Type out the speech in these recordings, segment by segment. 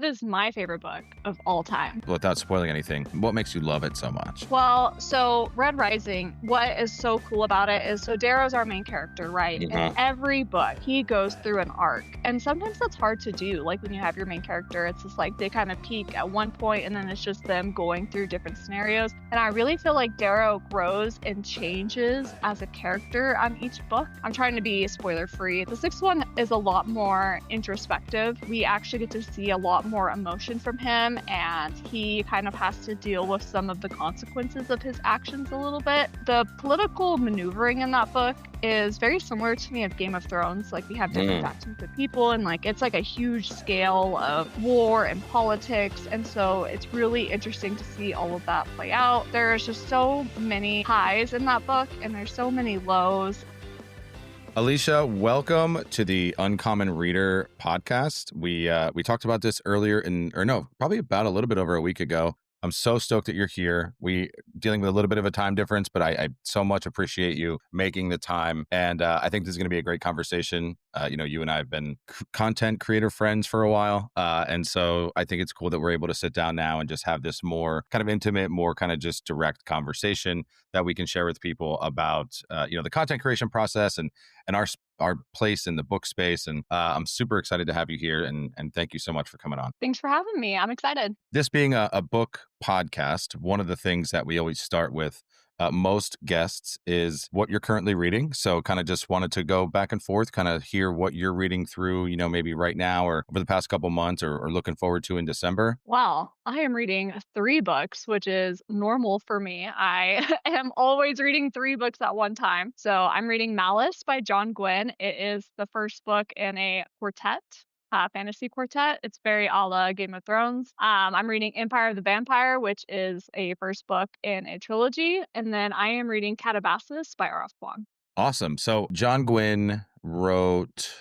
That is my favorite book of all time. Without spoiling anything, what makes you love it so much? Well, so Red Rising, what is so cool about it is so Darrow's our main character, right? In Uh-huh. every book, he goes through an arc. And sometimes that's hard to do. Like when you have your main character, it's just like they kind of peak at one point and then it's just them going through different scenarios. And I really feel like Darrow grows and changes as a character on each book. I'm trying to be spoiler free. The sixth one is a lot more introspective. We actually get to see a lot more emotion from him, and he kind of has to deal with some of the consequences of his actions a little bit. The political maneuvering in that book is very similar to me of Game of Thrones. Like we have different factions of people, and like it's like a huge scale of war and politics, and so it's really interesting to see all of that play out. There's just so many highs in that book, and there's so many lows. Alysha, welcome to the Uncommon Reader podcast. We talked about this earlier probably about a little bit over a week ago. I'm so stoked that you're here. We dealing with a little bit of a time difference, but I so much appreciate you making the time. And I think this is going to be a great conversation. You and I have been content creator friends for a while. And so I think it's cool that we're able to sit down now and just have this more kind of intimate, more kind of just direct conversation that we can share with people about, the content creation process and our place in the book space. And I'm super excited to have you here. And thank you so much for coming on. Thanks for having me. I'm excited. This being a book podcast, one of the things that we always start with most guests is what you're currently reading. So kind of just wanted to go back and forth, kind of hear what you're reading through, maybe right now or over the past couple months or looking forward to in December. Well, I am reading 3 books, which is normal for me. I am always reading 3 books at one time. So I'm reading Malice by John Gwynne. It is the first book in a quartet. Fantasy quartet. It's very a la Game of Thrones. I'm reading Empire of the Vampire, which is a first book in a trilogy. And then I am reading Calabasas by R.F. Kuang. Awesome. So John Gwynne wrote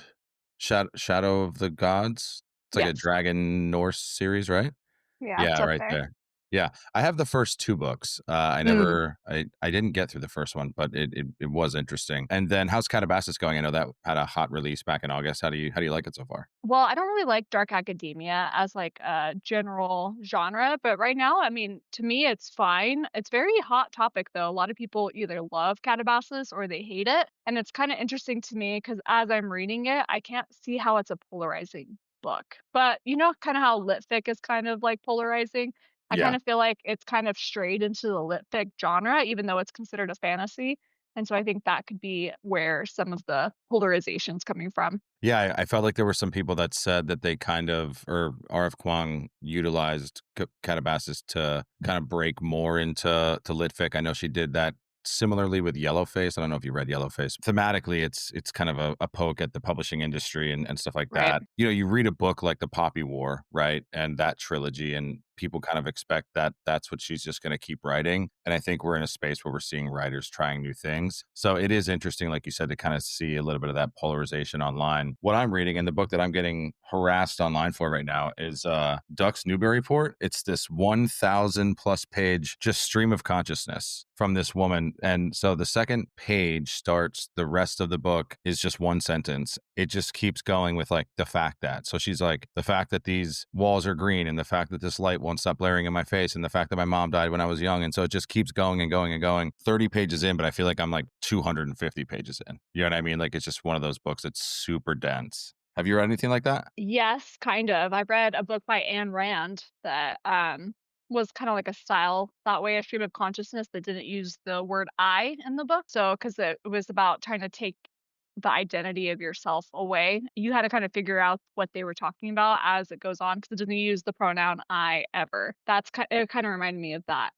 Shadow of the Gods. It's like a Yes. Dragon Norse series, right? Yeah, it's Yeah, up right there. there. Yeah, I have the first 2 books. I didn't get through the first one, but it was interesting. And then how's Calabasas going? I know that had a hot release back in August. How do you like it so far? Well, I don't really like dark academia as like a general genre, but right now, I mean, to me, it's fine. It's very hot topic though. A lot of people either love Calabasas or they hate it, and it's kind of interesting to me because as I'm reading it, I can't see how it's a polarizing book. But you know, kind of how lit fic is kind of like polarizing. I Yeah. kind of feel like it's kind of strayed into the lit fic genre, even though it's considered a fantasy. And so I think that could be where some of the polarization's coming from. Yeah, I felt like there were some people that said that they kind of, or RF Kuang utilized Calabasas to kind of break more into lit fic. I know she did that similarly with Yellowface. I don't know if you read Yellowface. Thematically, it's kind of a poke at the publishing industry and stuff like Right. that. You read a book like The Poppy War, right? And that trilogy, and people kind of expect that that's what she's just going to keep writing. And I think we're in a space where we're seeing writers trying new things. So it is interesting, like you said, to kind of see a little bit of that polarization online. What I'm reading and the book that I'm getting harassed online for right now is Duck's Newburyport. It's this 1,000 plus page just stream of consciousness from this woman. And so the second page starts, the rest of the book is just one sentence. It just keeps going with like the fact that. So she's like, the fact that these walls are green and the fact that this light won't stop blaring in my face and the fact that my mom died when I was young. And so it just keeps going and going and going. 30 pages in, but I feel like I'm like 250 pages in. You know what I mean? Like it's just one of those books that's super dense. Have you read anything like that? Yes, kind of. I've read a book by Ayn Rand that was kind of like a style that way, a stream of consciousness that didn't use the word I in the book. So, because it was about trying to take the identity of yourself away, you had to kind of figure out what they were talking about as it goes on because it doesn't use the pronoun I ever. It kind of reminded me of that.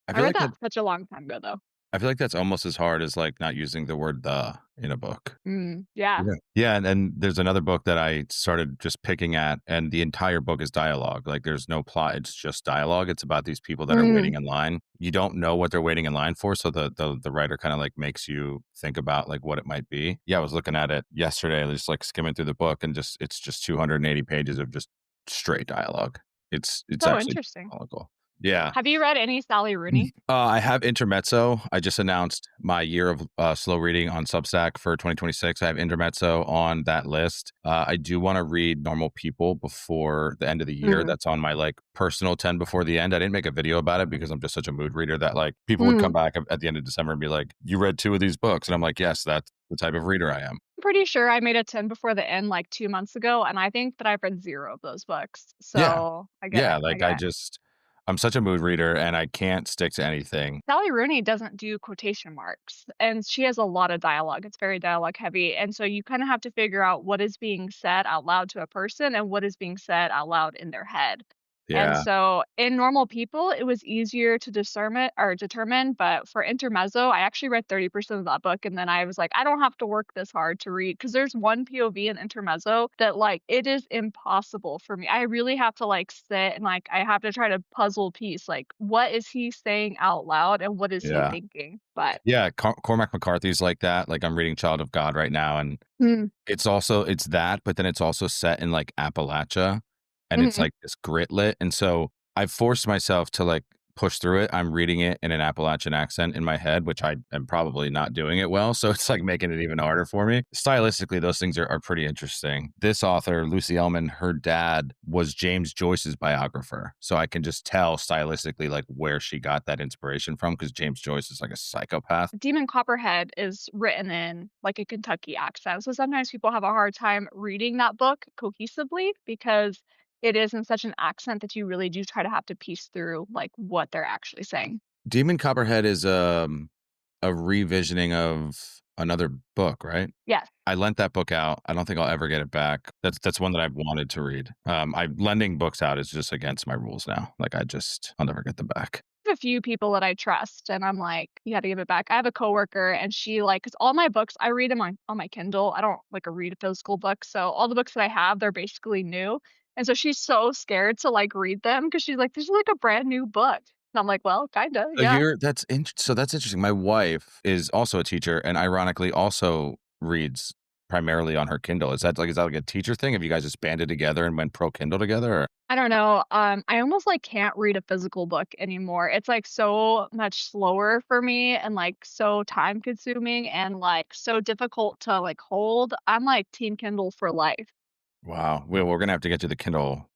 I I feel read like that such a long time ago, though. I feel like that's almost as hard as like not using the word the in a book. Yeah. Yeah. Yeah. And there's another book that I started just picking at, and the entire book is dialogue. Like there's no plot. It's just dialogue. It's about these people that are Mm. waiting in line. You don't know what they're waiting in line for. So the writer kind of like makes you think about like what it might be. Yeah. I was looking at it yesterday, just like skimming through the book, and it's just 280 pages of just straight dialogue. It's So actually interesting. diabolical. Yeah. Have you read any Sally Rooney? I have Intermezzo. I just announced my year of slow reading on Substack for 2026. I have Intermezzo on that list. I do want to read Normal People before the end of the year. Mm. That's on my like personal 10 before the end. I didn't make a video about it because I'm just such a mood reader that like people would come Mm. back at the end of December and be like, "You read two of these books," and I'm like, "Yes, that's the type of reader I am." I'm pretty sure I made a 10 before the end like 2 months ago, and I think that I've read 0 of those books. Yeah, So, I get yeah. it, I Like get I it. just, I'm such a mood reader and I can't stick to anything. Sally Rooney doesn't do quotation marks, and she has a lot of dialogue. It's very dialogue heavy, and so you kinda have to figure out what is being said out loud to a person and what is being said out loud in their head. And Yeah, so in Normal People, it was easier to discern it or determine, but for Intermezzo, I actually read 30% of that book, and then I was like, "I don't have to work this hard to read because there's one POV in Intermezzo that, like, it is impossible for me. I really have to, like, sit and, like, I have to try to puzzle piece, like, what is he saying out loud and what is he yeah. thinking? But Yeah, Cormac McCarthy's like that. Like I'm reading Child of God right now, and mm, it's that, but then it's also set in like Appalachia, and it's mhm. like this grit lit. And so I've forced myself to like push through it. I'm reading it in an Appalachian accent in my head, which I am probably not doing it well. So it's like making it even harder for me. Stylistically, those things are pretty interesting. This author, Lucy Ellman, her dad was James Joyce's biographer. So I can just tell stylistically like where she got that inspiration from because James Joyce is like a psychopath. Demon Copperhead is written in, like, a Kentucky accent, so sometimes people have a hard time reading that book cohesively because it is in such an accent that you really do try to have to piece through, like, what they're actually saying. Demon Copperhead is a revisioning of another book, right? Yes. I lent that book out. I don't think I'll ever get it back. That's one that I've wanted to read. I lending books out is just against my rules now. Like I'll never get them back. I have a few people that I trust, and I'm like, "You gotta give it back." I have a coworker, and she, like, 'cause all my books, I read them on my Kindle. I don't, like, read a physical book, so all the books that I have, they're basically new, and so she's so scared to, like, read them because she's like, "This is like a brand new book." And I'm like, "Well, kinda, So yeah." that's interesting. My wife is also a teacher and ironically also reads primarily on her Kindle. Is that like a teacher thing? Have you guys just banded together and went pro Kindle together? Or? I don't know, I almost, like, can't read a physical book anymore. It's, like, so much slower for me and, like, so time consuming and, like, so difficult to, like, hold. I'm, like, team Kindle for life. Wow. We're gonna have to get you the Kindle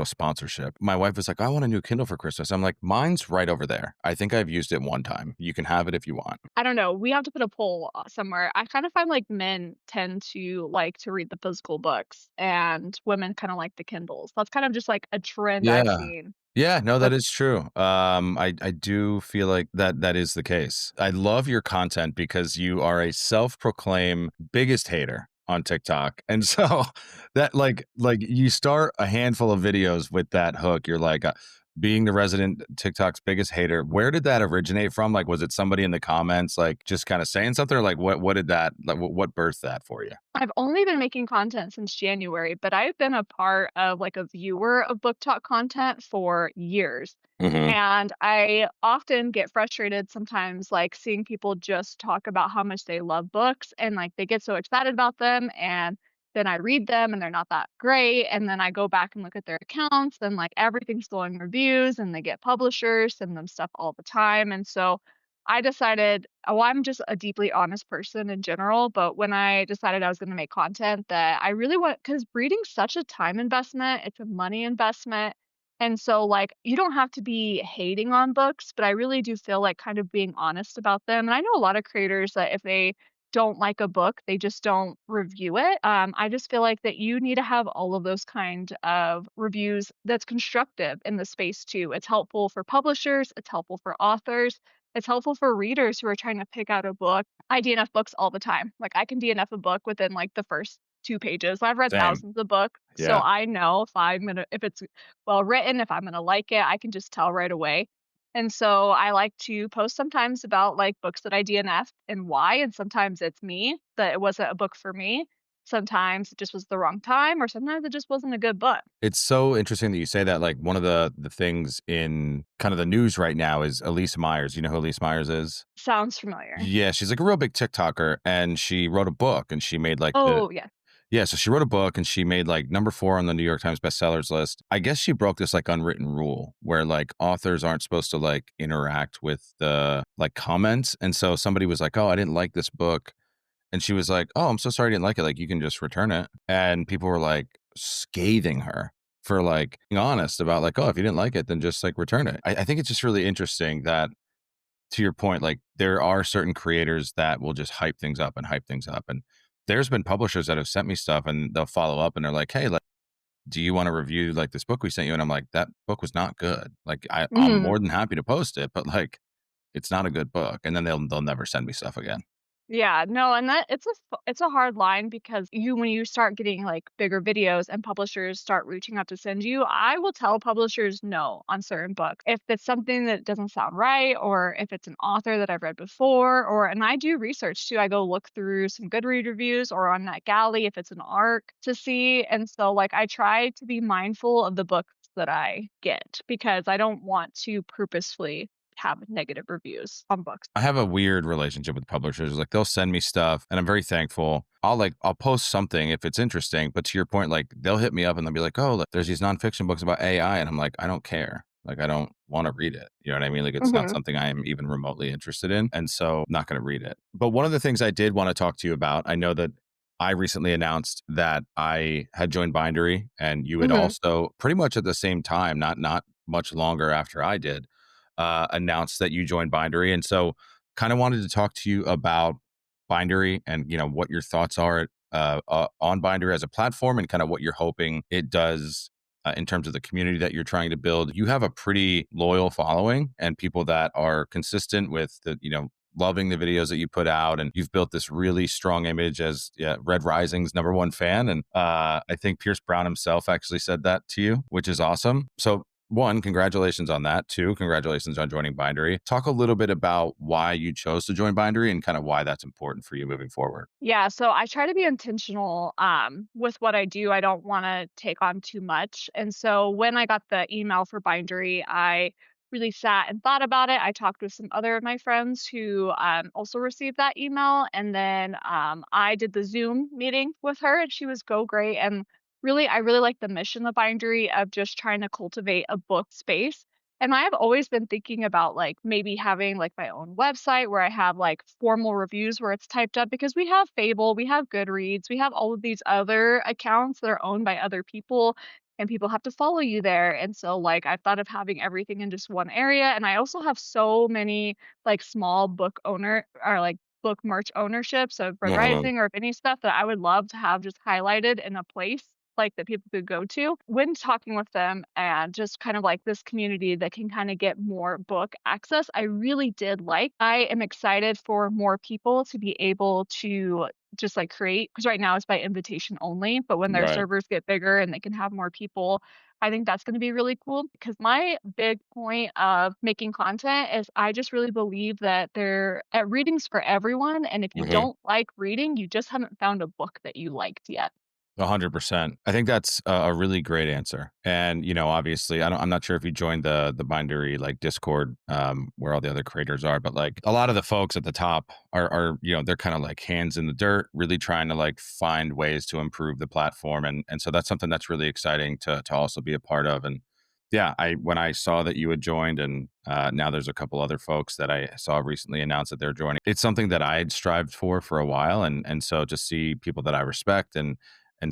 sponsorship. My wife was like, "I want a new Kindle for Christmas." I'm like, "Mine's right over there. I think I've used it one time. You can have it if you want." I don't know, we have to put a poll, somewhere. I kinda find, like, men tend to like to read the physical books, and women kinda like the Kindles. That's kind of just, like, a trend I've Yeah. seen. Yeah, no, that But is true. I do feel like that is the case. I love your content because you are a self-proclaimed biggest hater on TikTok. And so that you start a handful of videos with that hook. You're like being the resident TikTok's biggest hater. Where did that originate from? Like was it somebody in the comments like just kind of saying something or like what did that like what birthed that for you? I've only been making content since January, but I've been a part of, like, a viewer of book talk content for years. Mhm. And I often get frustrated sometimes, like, seeing people just talk about how much they love books and, like, they get so excited about them, and then I read them and they're not that great, and then I go back and look at their accounts and, like, everything's glowing reviews, and they get publishers, send them stuff all the time, and so I decided well, I'm just a deeply honest person in general, but when I decided I was gonna make content that I really want, because reading's such a time investment, it's a money investment, and so, like, you don't have to be hating on books, but I really do feel like kind of being honest about them, and I know a lot of creators that if they don't like a book, they just don't review it. I just feel like that you need to have all of those kind of reviews that's constructive in the space too. It's helpful for publishers, it's helpful for authors, it's helpful for readers who are trying to pick out a book. I DNF books all the time. Like, I can DNF a book within, like, the first 2 pages. I've read Same. thousands of books, so Yeah. I know if it's well written, if I'm gonna like it, I can just tell right away. And so I like to post sometimes about, like, books that I DNF'd and why, and sometimes it's me, that it wasn't a book for me. Sometimes it just was the wrong time, or sometimes it just wasn't a good book. It's so interesting that you say that. Like one of the things in kind of the news right now is Elise Myers. You know who Elise Myers is? Sounds familiar. Yeah, she's like a real big TikToker, and she wrote a book, and she made like the Oh, yes. Yeah, so she wrote a book and she made like number 4 on the New York Times bestsellers list. I guess she broke this like unwritten rule where like authors aren't supposed to like interact with the like comments. And so somebody was like, "Oh, I didn't like this book." And she was like, "Oh, I'm so sorry I didn't like it. Like, you can just return it." And people were like scathing her for like being honest about like, "Oh, if you didn't like it, then just like return it." I think it's just really interesting that, to your point, like there are certain creators that will just hype things up and hype things up. And there's been publishers that have sent me stuff and they'll follow up and they're like, "Hey, like, do you want to review like this book we sent you?" And I'm like, "That book was not good. Like, I'm Mhm. more than happy to post it, but like, it's not a good book." And then they'll never send me stuff again. Yeah, no, and that it's a hard line because when you start getting, like, bigger videos and publishers start reaching out to send you, I will tell publishers no on certain books. If it's something that doesn't sound right, or if it's an author that I've read before, and I do research too. I go look through some Goodread reviews or on NetGalley if it's an ARC to see, and so, like, I try to be mindful of the books that I get because I don't want to purposefully have negative reviews on books. I have a weird relationship with publishers. Like they'll send me stuff and I'm very thankful. I'll post something if it's interesting, but to your point, like they'll hit me up and they'll be like, "Oh, look, there's these nonfiction books about AI." And I'm like, "I don't care. Like I don't want to read it." You know what I mean? Like it's not Mhm. something I am even remotely interested in. And so I'm not going to read it. But one of the things I did want to talk to you about, I know that I recently announced that I had joined Bindery and you had Mhm. also pretty much at the same time, not much longer after I did, announced that you joined Bindery. And so kind of wanted to talk to you about Bindery and, you know, what your thoughts are on Bindery as a platform and kind of what you're hoping it does in terms of the community that you're trying to build. You have a pretty loyal following and people that are consistent with the, you know, loving the videos that you put out, and you've built this really strong image as, yeah, Red Rising's #1 fan. And I think Pierce Brown himself actually said that to you, which is awesome. So one, congratulations on that. Two, congratulations on joining Bindery. Talk a little bit about why you chose to join Bindery and kind of why that's important for you moving forward. Yeah, so I try to be intentional with what I do. I don't want to take on too much. And so when I got the email for Bindery, I really sat and thought about it. I talked with some other of my friends who also received that email. And then I did the Zoom meeting with her, and she was go great. And really, I really like the mission of Bindery of just trying to cultivate a book space. And I have always been thinking about, like, maybe having, like, my own website where I have, like, formal reviews where it's typed up because we have Fable, we have Goodreads, we have all of these other accounts that are owned by other people, and people have to follow you there. And so, like, I've thought of having everything in just one area, and I also have so many, like, small book owner or, like, book merch ownerships of Red Uh-huh. Rising or of any stuff that I would love to have just highlighted in a place, like, that people could go to. When talking with them and just kind of like this community that can kind of get more book access, I really did like. I am excited for more people to be able to just like create, because right now it's by invitation only, but when their Right. servers get bigger and they can have more people, I think that's going to be really cool. Because my big point of making content is I just really believe that readings for everyone, and if you Mhm. don't like reading, you just haven't found a book that you liked yet. 100%. I think that's a really great answer. And, you know, obviously, I'm not sure if you joined the Bindery like Discord, where all the other creators are, but like a lot of the folks at the top are, you know, they're kind of like hands in the dirt, really trying to like find ways to improve the platform. And so that's something that's really exciting to also be a part of. And yeah, when I saw that you had joined, and now there's a couple other folks that I saw recently announce that they're joining. It's something that I had strived for a while, and so to see people that I respect and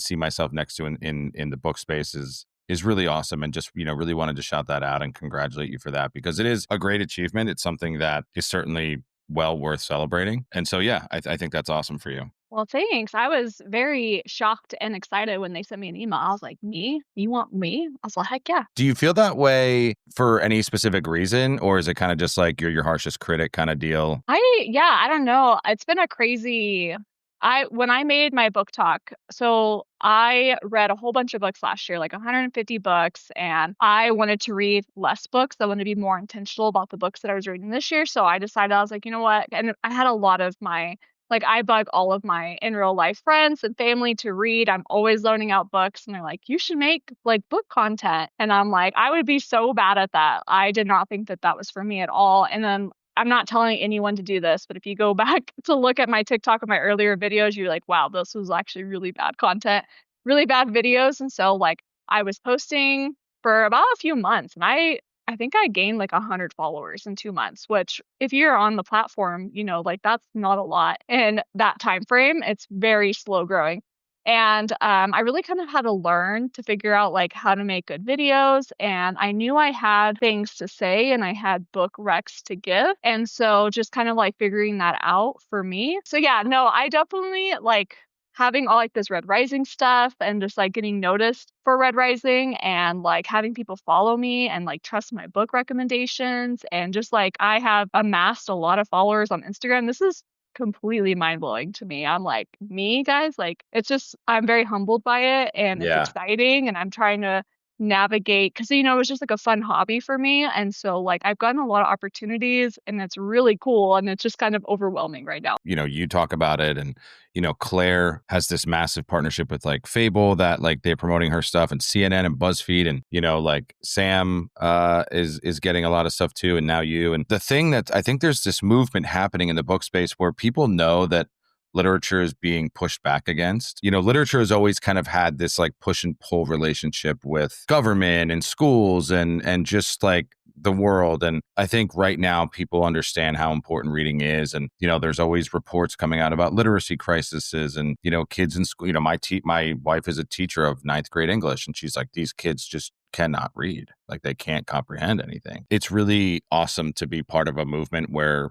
see myself next to in the book space is really awesome. And just, you know, really wanted to shout that out and congratulate you for that, because it is a great achievement. It's something that is certainly well worth celebrating. And so yeah, I think that's awesome for you. Well, thanks. I was very shocked and excited when they sent me an email. I was like, "Me? You want me?" I was like, "Heck yeah." Do you feel that way for any specific reason, or is it kind of just like you're your harshest critic kind of deal? Yeah, I don't know. It's been a crazy I when I made my book talk, so I read a whole bunch of books last year, like 150 books, and I wanted to read less books. I wanted to be more intentional about the books that I was reading this year. So I decided, I was like, you know what? And I had a lot of I bug all of my in real life friends and family to read. I'm always loaning out books, and they're like, you should make like book content. And I'm like, I would be so bad at that. I did not think that that was for me at all. And then I'm not telling anyone to do this, but if you go back to look at my TikTok of my earlier videos, you're like, wow, this was actually really bad content, really bad videos. And so like I was posting for about a few months and I think I gained like 100 followers in 2 months, which if you're on the platform, like that's not a lot in that time frame. It's very slow growing. And I really kind of had to learn to figure out like how to make good videos. And I knew I had things to say and I had book recs to give. And so just kind of like figuring that out for me. So yeah, no, I definitely like having all like this Red Rising stuff and just like getting noticed for Red Rising and like having people follow me and like trust my book recommendations. And just like I have amassed a lot of followers on Instagram. This is completely mind blowing to me. I'm like, me guys, like it's just I'm very humbled by it and it's Yeah. exciting and I'm trying to navigate because it was just like a fun hobby for me. And so like I've gotten a lot of opportunities and it's really cool and it's just kind of overwhelming right now. You talk about it, and Claire has this massive partnership with like Fable that like they're promoting her stuff, and CNN and BuzzFeed, and like Sam is getting a lot of stuff too, and now you. And the thing that I think there's this movement happening in the book space where people know that literature is being pushed back against. Literature has always kind of had this like push and pull relationship with government and schools and just like the world. And I think right now people understand how important reading is. And, there's always reports coming out about literacy crises and, kids in school. My wife is a teacher of ninth grade English, and she's like, these kids just cannot read. Like they can't comprehend anything. It's really awesome to be part of a movement where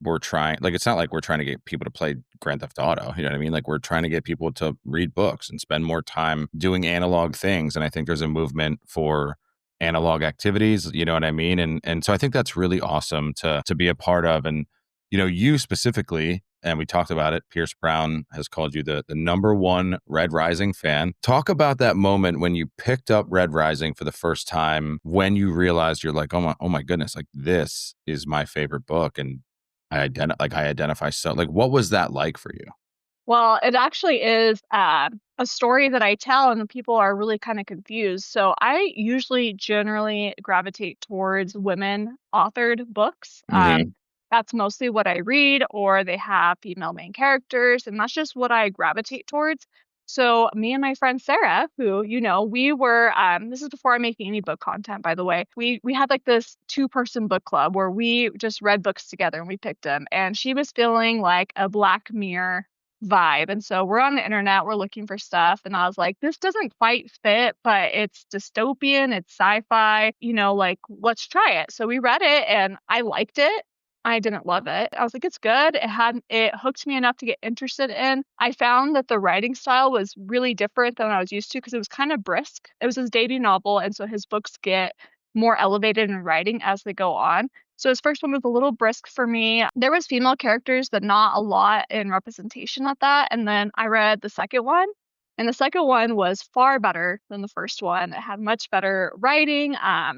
we're trying, like, it's not like we're trying to get people to play Grand Theft Auto. You know what I mean? Like we're trying to get people to read books and spend more time doing analog things. And I think there's a movement for analog activities, you know what I mean? And so I think that's really awesome to be a part of. And, you specifically, and we talked about it, Pierce Brown has called you the number one Red Rising fan. Talk about that moment when you picked up Red Rising for the first time, when you realized you're like, oh my goodness, like this is my favorite book. And I identify. So like, what was that like for you? Well, it actually is a story that I tell, and people are really kind of confused. So I usually generally gravitate towards women authored books. Hmm. That's mostly what I read, or they have female main characters, and that's just what I gravitate towards. So me and my friend Sarah, who we were this is before I'm making any book content, by the way. We had like this 2-person book club where we just read books together and we picked them. And she was feeling like a Black Mirror vibe. And so we're on the internet, we're looking for stuff. And I was like, this doesn't quite fit, but it's dystopian, it's sci-fi, like let's try it. So we read it and I liked it. I didn't love it. I was like, it's good. It hooked me enough to get interested in. I found that the writing style was really different than I was used to because it was kind of brisk. It was his debut novel, and so his books get more elevated in writing as they go on. So his first one was a little brisk for me. There was female characters, but not a lot in representation at that. And then I read the second one, and the second one was far better than the first one. It had much better writing.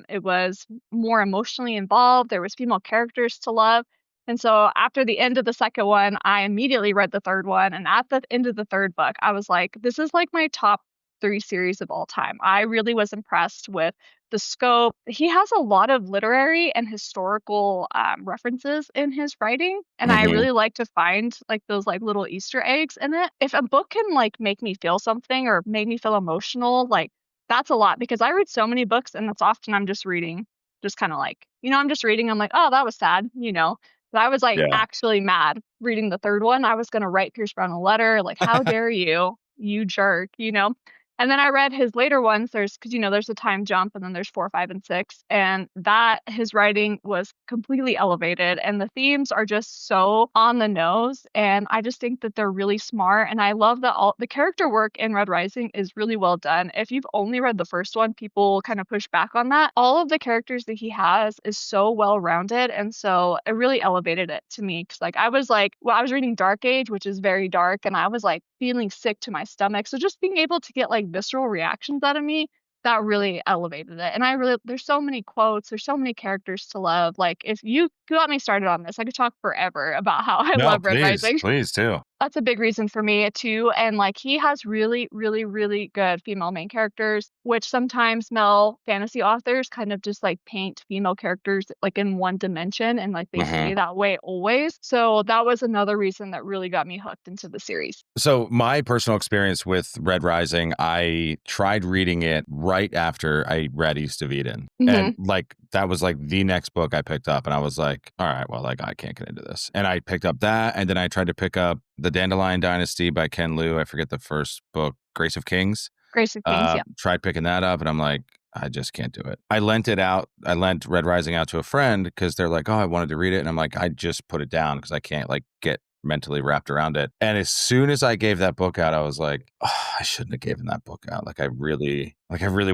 It was more emotionally involved. There was female characters to love. And so after the end of the second one, I immediately read the third one. And at the end of the third book, I was like, this is like my top 3 series of all time. I really was impressed with the scope. He has a lot of literary and historical references in his writing, and I Hmm. really like to find like those like little Easter eggs in it. If a book can like make me feel something or make me feel emotional, like that's a lot because I read so many books and that's often I'm just reading, just kind of like, I'm just reading. I'm like, oh, that was sad. But I was like Yeah. actually mad reading the third one. I was gonna write Pierce Brown a letter, like, how dare you, you jerk. And then I read his later ones. Because there's a time jump, and then there's 4, 5, and 6, and that his writing was completely elevated, and the themes are just so on the nose. And I just think that they're really smart, and I love that all the character work in Red Rising is really well done. If you've only read the first one, people kind of push back on that. All of the characters that he has is so well rounded, and so it really elevated it to me. Because I was reading Dark Age, which is very dark, and I was like feeling sick to my stomach. So just being able to get like visceral reactions out of me, that really elevated it. And there's so many quotes, there's so many characters to love. Like if you who got me started on this. I could talk forever about how I No, love Red please, Rising. please do. That's a big reason for me too. And like he has really, really, really good female main characters, which sometimes male fantasy authors kind of just like paint female characters like in one dimension and like they Mhm. stay that way always. So that was another reason that really got me hooked into the series. So my personal experience with Red Rising, I tried reading it right after I read East of Eden. And Hmm. like that was like the next book I picked up and I was like, all right, well, like I can't get into this. And I picked up that and then I tried to pick up The Dandelion Dynasty by Ken Liu. I forget the first book, Grace of Kings. Grace of Kings, yeah. Tried picking that up and I'm like, I just can't do it. I lent it out. I lent Red Rising out to a friend because they're like, oh, I wanted to read it. And I'm like, I just put it down because I can't like get mentally wrapped around it. And as soon as I gave that book out, I was like, oh, I shouldn't have given that book out. Like I really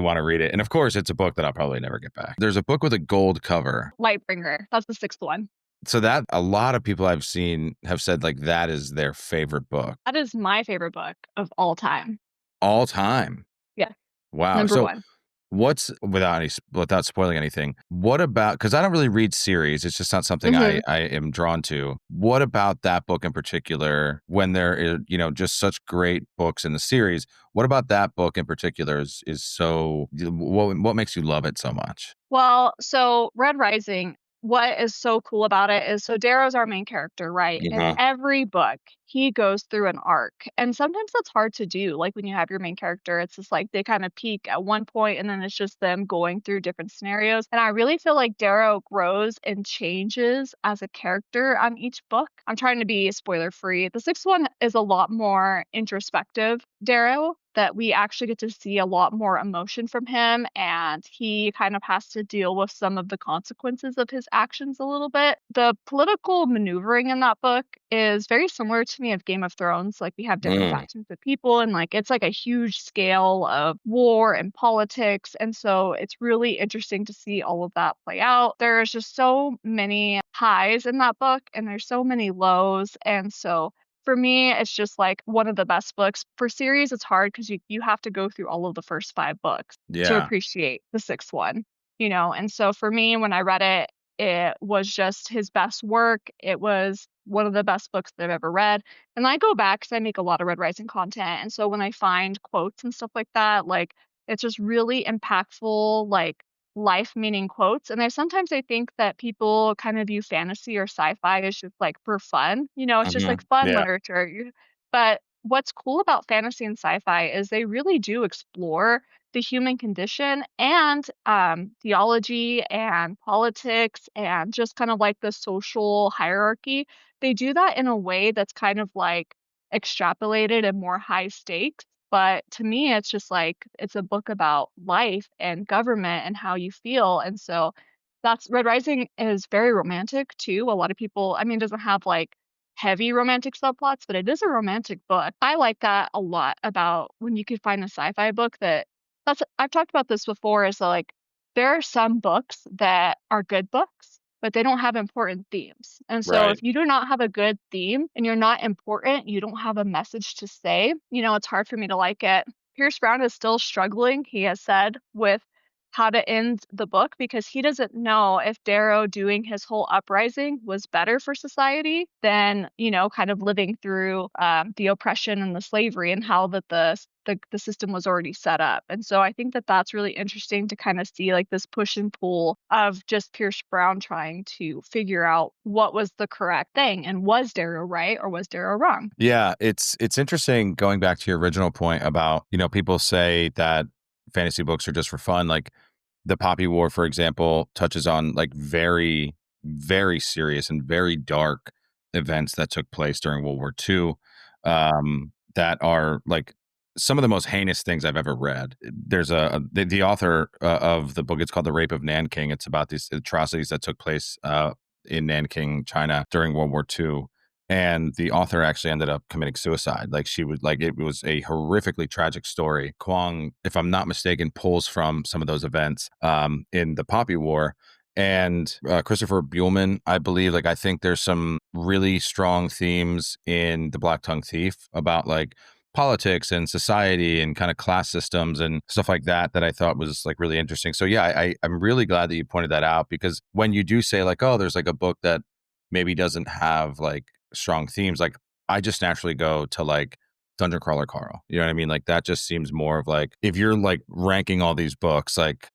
want to read it. And of course, it's a book that I'll probably never get back. There's a book with a gold cover. Lightbringer. That's the sixth one. So that a lot of people I've seen have said like that is their favorite book. That is my favorite book of all time. All time. Yeah. Wow. Number So one. what's without spoiling anything? What about because I don't really read series. It's just not something Mhm. I am drawn to. What about that book in particular? When there is just such great books in the series, what about that book in particular is so? What makes you love it so much? Well, so Red Rising, what is so cool about it is so Darrow's our main character, right? In Uh-huh. every book, he goes through an arc. And sometimes that's hard to do. Like when you have your main character, it's just like they kind of peak at one point and then it's just them going through different scenarios. And I really feel like Darrow grows and changes as a character on each book. I'm trying to be spoiler free. The sixth one is a lot more introspective Darrow, that we actually get to see a lot more emotion from him and he kind of has to deal with some of the consequences of his actions a little bit. The political maneuvering in that book is very similar to me of Game of Thrones. Like we have different Mm, factions of people and like it's like a huge scale of war and politics. And so it's really interesting to see all of that play out. There's just so many highs in that book and there's so many lows. And so for me, it's just like one of the best books. For series, it's hard because you have to go through all of the first five books to yeah. appreciate the sixth one, you know? And so for me, when I read it, it was just his best work. It was one of the best books that I've ever read. And I go back because I make a lot of Red Rising content. And so when I find quotes and stuff like that, like it's just really impactful, like life meaning quotes. And sometimes I think that people kind of view fantasy or sci-fi as just like for fun. You know, it's just like fun Yeah. literature. But what's cool about fantasy and sci-fi is they really do explore the human condition and theology and politics and just kind of like the social hierarchy. They do that in a way that's kind of like extrapolated and more high stakes. But to me, it's just like it's a book about life and government and how you feel. And so that's Red Rising is very romantic too. A lot of people, I mean, it doesn't have like heavy romantic subplots, but it is a romantic book. I like that a lot about when you could find a sci-fi book that's I've talked about this before is like there are some books that are good books, but they don't have important themes. And so Right. if you do not have a good theme and you're not important, you don't have a message to say, you know, it's hard for me to like it. Pierce Brown is still struggling, he has said, with how to end the book because he doesn't know if Darrow doing his whole uprising was better for society than, you know, kind of living through the oppression and the slavery and how that the system was already set up. And so I think that that's really interesting to kind of see like this push and pull of just Pierce Brown trying to figure out what was the correct thing and was Darrow right or was Darrow wrong? Yeah, it's interesting going back to your original point about, people say that fantasy books are just for fun. Like the Poppy War, for example, touches on like very, very serious and very dark events that took place during World War II, that are like some of the most heinous things I've ever read. There's the author of the book. It's called The Rape of Nanking. It's about these atrocities that took place in Nanking, China during World War II. And the author actually ended up committing suicide. Like she would like it was a horrifically tragic story. Kwong, if I'm not mistaken, pulls from some of those events in the Poppy War. And Christopher Buhlman, I believe, like I think there's some really strong themes in The Black Tongue Thief about like politics and society and kind of class systems and stuff like that that I thought was like really interesting. So yeah, I'm really glad that you pointed that out, because when you do say like, oh, there's like a book that maybe doesn't have like strong themes, like I just naturally go to like Dungeon Crawler Carl. You know what I mean? Like that just seems more of like, if you're like ranking all these books, like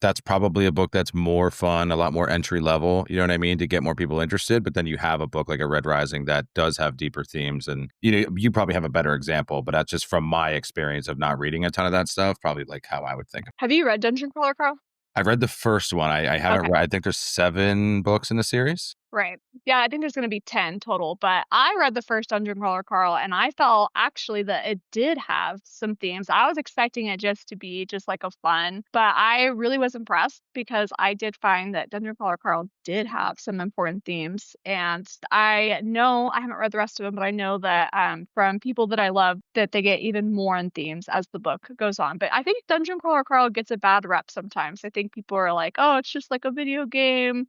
that's probably a book that's more fun, a lot more entry level, you know what I mean, to get more people interested. But then you have a book like a Red Rising that does have deeper themes. And, you know, you probably have a better example, but that's just from my experience of not reading a ton of that stuff, probably like how I would think. Have you read Dungeon Crawler, Carl? I've read the first one. I haven't Okay. read, I think there's 7 books in the series. Right. Yeah, I think there's going to be 10 total, but I read the first Dungeon Crawler Carl and I felt actually that it did have some themes. I was expecting it just to be just like a fun, but I really was impressed because I did find that Dungeon Crawler Carl did have some important themes. And I know I haven't read the rest of them, but I know that from people that I love that they get even more in themes as the book goes on. But I think Dungeon Crawler Carl gets a bad rep sometimes. I think people are like, oh, it's just like a video game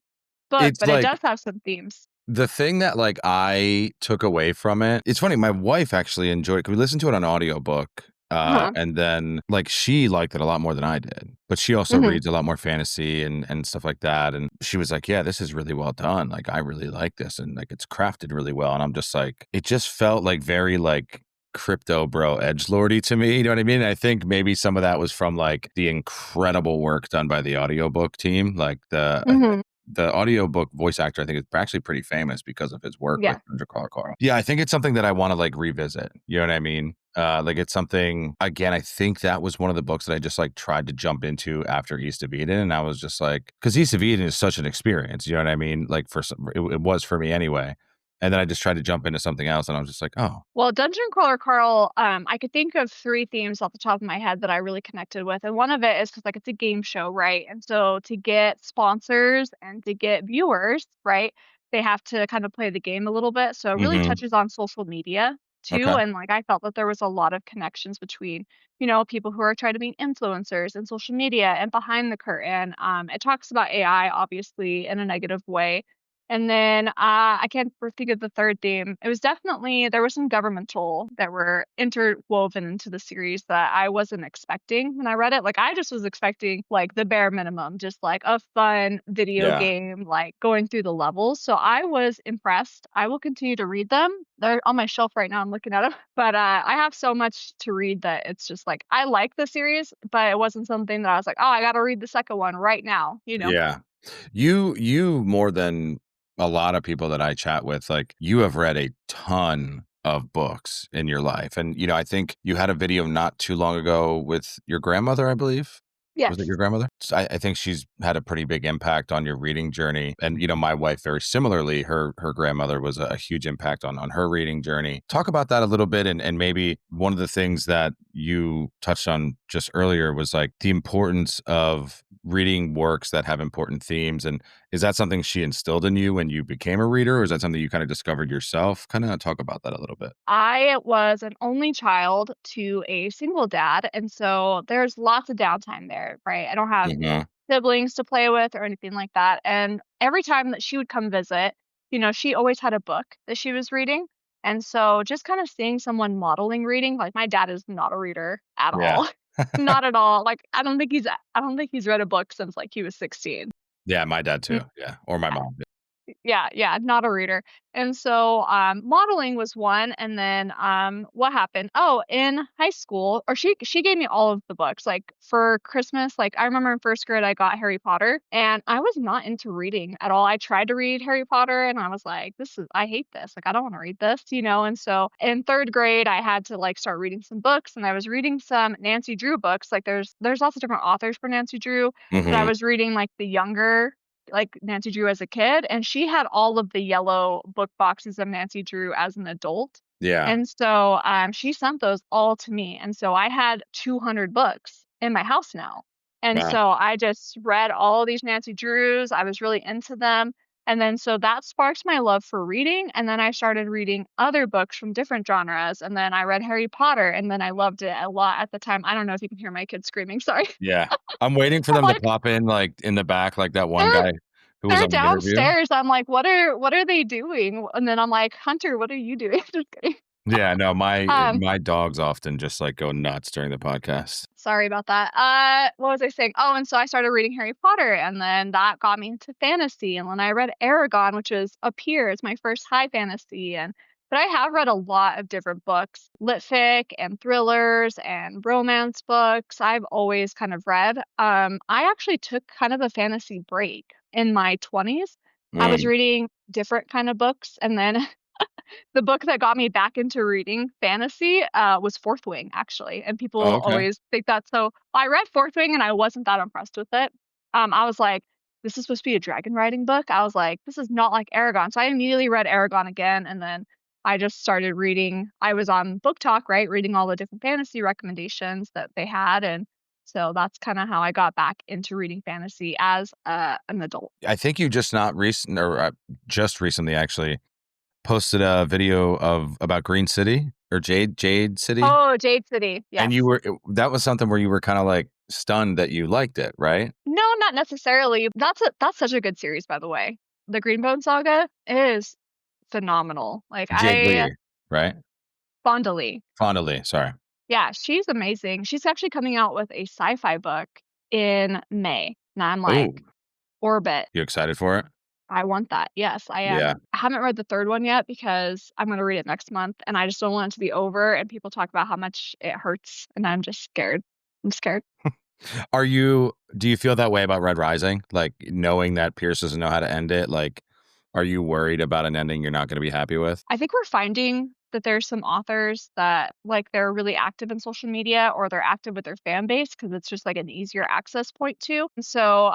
book, It's but it like does have some themes. the thing that like I took away from it. It's funny, my wife actually enjoyed it because we listened to it on audiobook. Uh-huh. And then like she liked it a lot more than I did. But she also Mhm. reads a lot more fantasy and stuff like that. And she was like, yeah, this is really well done. Like I really like this, and like it's crafted really well. And I'm just like, it just felt like very like crypto bro edgelordy to me. You know what I mean? I think maybe some of that was from like the incredible work done by the audiobook team. Like Mhm. the audiobook voice actor, I think, is actually pretty famous because of his work with Yeah. Andrew Carl. Yeah, I think it's something that I want to like revisit. You know what I mean? Like it's something, again, I think that was one of the books that I just like tried to jump into after East of Eden. And I was just like, because East of Eden is such an experience. You know what I mean? Like for some, it was for me anyway. And then I just tried to jump into something else, and I was just like, oh, Well, Dungeon Crawler Carl, I could think of 3 themes off the top of my head that I really connected with, and one of it is because like, it's a game show, right? And so to get sponsors and to get viewers, right, they have to kind of play the game a little bit, so it really hmm, touches on social media too, okay. and, like, I felt that there was a lot of connections between, people who are trying to be influencers and social media and behind the curtain. It talks about AI, obviously, in a negative way, and then, I can't think of the 3rd theme. It was definitely there were some governmental that were interwoven into the series that I wasn't expecting when I read it. Like, I just was expecting, like, the bare minimum, just, like, a fun video Yeah. game, like, going through the levels. So I was impressed. I will continue to read them. They're on my shelf right now, I'm looking at them. But, I have so much to read that it's just, like, I like the series, but it wasn't something that I was like, "Oh, I gotta read the 2nd one right now," you know? Yeah. You more than a lot of people that I chat with, like you have read a ton of books in your life. And you know, I think you had a video not too long ago with your grandmother, I believe. Was it Yes. your grandmother? So I think she's had a pretty big impact on your reading journey. And you know, my wife very similarly, her grandmother was a huge impact on her reading journey. Talk about that a little bit, and maybe one of the things that you touched on just earlier was like the importance of reading works that have important themes. And is that something she instilled in you when you became a reader, or is that something you kind of discovered yourself? Kind of talk about that a little bit. I was an only child to a single dad, and so there's lots of downtime there, right? I don't have Hmm. siblings to play with or anything like that. And every time that she would come visit, she always had a book that she was reading. And so just kind of seeing someone modeling reading, like my dad is not a reader at Yeah. all. Not at all. Like I don't think he's read a book since like he was 16. Yeah, my dad too. Yeah. Or my mom. Yeah, yeah, not a reader. And so, modeling was one, and then, what happened? Oh, in high school, or she gave me all of the books. Like for Christmas, like I remember in 1st grade, I got Harry Potter, and I was not into reading at all. I tried to read Harry Potter, and I was like, I hate this. Like I don't want to read this. And so in 3rd grade, I had to like start reading some books, and I was reading some Nancy Drew books. Like there's lots of different authors for Nancy Drew, but I Hmm. was reading like the younger like Nancy Drew as a kid, and she had all of the yellow book boxes of Nancy Drew as an adult. Yeah. And so, she sent those all to me, and so I had 200 books in my house now. And Wow. so I just read all of these Nancy Drews, I was really into them, and then so that sparked my love for reading, and then I started reading other books from different genres, and then I read Harry Potter, and then I loved it a lot at the time. I don't know if you can hear my kids screaming, sorry. Yeah. I'm waiting for I'm them to like, pop in, like, in the back, like that one "They're guy who was they're on the interview. downstairs." I'm like, "What are they doing?" And then I'm like, "Hunter, what are you doing?" Just kidding. Yeah, no, Um, my dogs often just like go nuts during the podcast. Sorry about that. What was I saying? Oh, and so I started reading Harry Potter, and then that got me into fantasy. And then I read Aragon, which is up here. It's my first high fantasy. And but I have read a lot of different books, lit fic and thrillers and romance books. I've always kind of read. I actually took kind of a fantasy break in my 20s. I was Mm. reading different kind of books, and then the book that got me back into reading fantasy was Fourth Wing, actually. And people Oh, okay. always think that. So I read Fourth Wing and I wasn't that impressed with it. I was like, this is supposed to be a dragon riding book. I was like, this is not like Aragon. So I immediately read Aragon again. And then I just started reading. I was on Book Talk, right? Reading all the different fantasy recommendations that they had. And so that's kind of how I got back into reading fantasy as an adult. I think you just not recent or just recently actually posted a video of about Green City or Jade City, Oh, Jade City. and Yes. that was something where you were kind of like stunned that you liked it, right? No, not necessarily. That's such a good series, by the way. The Greenbone Saga is phenomenal. Like Jade I Lee, right? fondly. Fonda Lee, sorry. Yeah, she's amazing. She's actually coming out with a sci-fi book in May. And I'm Oh, like, Orbit. you excited for it? I want that. Yes, I Yeah. am. I haven't read the third one yet because I'm going to read it next month and I just don't want it to be over and people talk about how much it hurts and I'm just scared. I'm scared. Do you feel that way about Red Rising? Like knowing that Pierce doesn't know how to end it? Like, are you worried about an ending you're not going to be happy with? I think we're finding that there's some authors that like they're really active in social media or they're active with their fan base because it's just like an easier access point too. And so